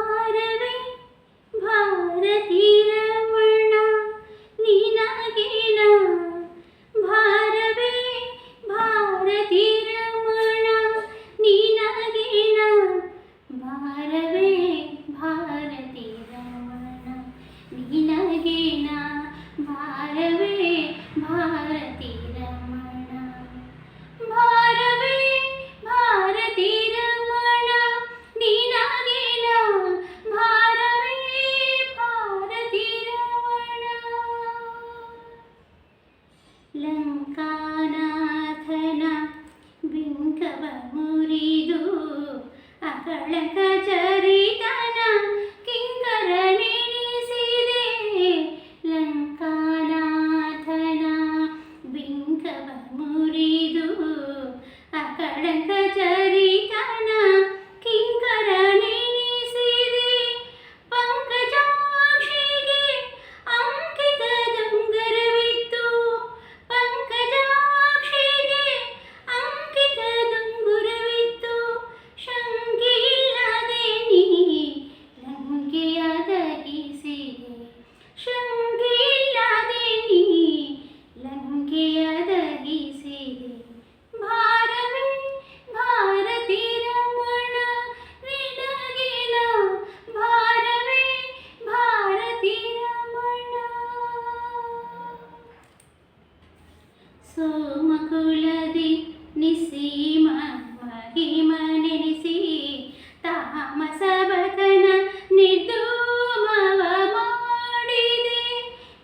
ಭಾರವೇ ಭಾರತೀ ರಮಣ ನಿನಗೇನ ಭಾರವೇ ಭಾರತೀ ರಮಣ ನಿನಗೇನ ಭಾರವೇ ಭಾರತೀ ರಮಣ ನಿನಗೇನ ಭಾರವೇ ಭಾರತೀ ರಮಣ ಭಾರವೇ ಭಾರತೀ ರಮಣ ನಿನಗೇನ ಭಾರವೇ ಭಾರತೀ ರಮಣ ಲಂಕಾನಾಥನ ಬಿಂಕವ ಮುರಿದು ಅಕಳಕ ಚರಿತನ ಕಿಂಕರ ನೆನೆಸಿದೆ ಲಂಕಾನಾಥನ ಬಿಂಕವ ಮುರಿದು ಅಕಳಕ ಚರಿತನ ಕಿಂಕರ ನೆನೆಸಿದೆ ಪಂಕಜಾಕ್ಷಿಗೆ ಅಂಕಿತ ದುಂಗುರವಿತ್ತು ಪಂಕಜಾಕ್ಷಿಗೆ ಅಂಕಿತ ದುಂಗುರವಿತ್ತು ಶಂಕೆಯಿಲ್ಲದೆ ನೀ ಲಂಕೆಯ ದಹಿಸಿದೆ ಶಂಕೆಯಿಲ್ಲದೆ ನೀ ಲಂಕೆಯ ದಹಿಸಿದೆ ಭಾರವೇ ಭಾರತೀ ರಮಣ ನಿನಗೇನ ಭಾರವೇ ಭಾರತೀ ರಮಣ ಸೋಮಕುಲದಿ ನಿಸೀಮ ಮಹಿಮ ನೆನೆಸಿ ತಾಮಸ ಬಕನ ನಿರ್ಧೂಮವ ಮಾಡಿದೆ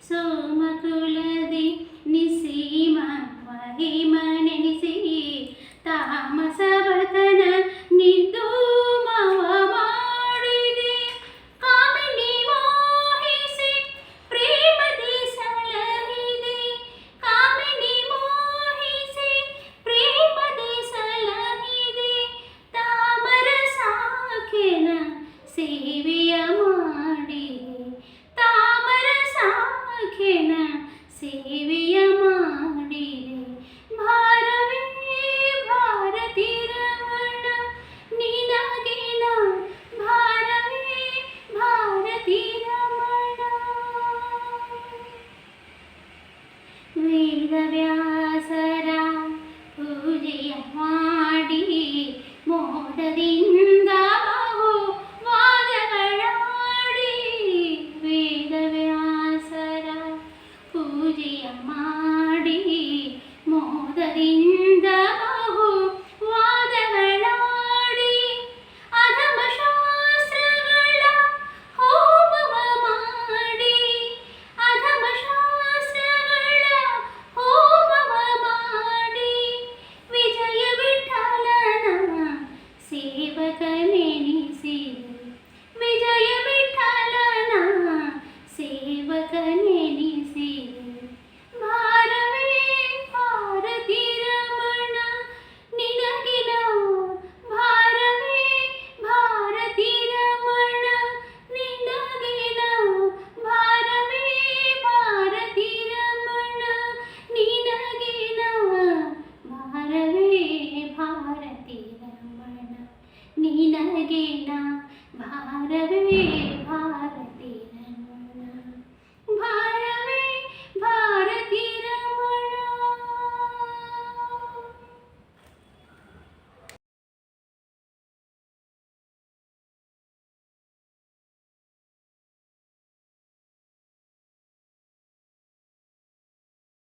ಸೋಮಕುಲದಿ ನಿಸೀಮ ಮಹಿಮ ನೆನೆಸಿ ತಾಮಸ ಬಕನ ನಿರ್ಧೂಮವ ಮಾಡಿದೆ ಕಾಮಿನಿ ಮೋಹಿಸಿ ಪ್ರೇಮದಿ ಸಲಹಿದೆ ಕಾಮಿನಿ ಮೋಹಿಸಿ ಪ್ರೇಮದಿ ಸಲಹಿದೆ ತಾಮರ ಸಾಕೆನ ಸೇವೆಯ ಮಾಡಿದೆ ತಾಮರ ಸಾಕೆನ ಸೇವೆಯ ಮಾಡಿದೆ ಭಾರವೇ ಭಾರತೀ ರಮಣ ನಿನಗೇನ ಭಾರವೇ ಭಾರತೀ ರಮಣ ವೇದವ್ಯಾಸರ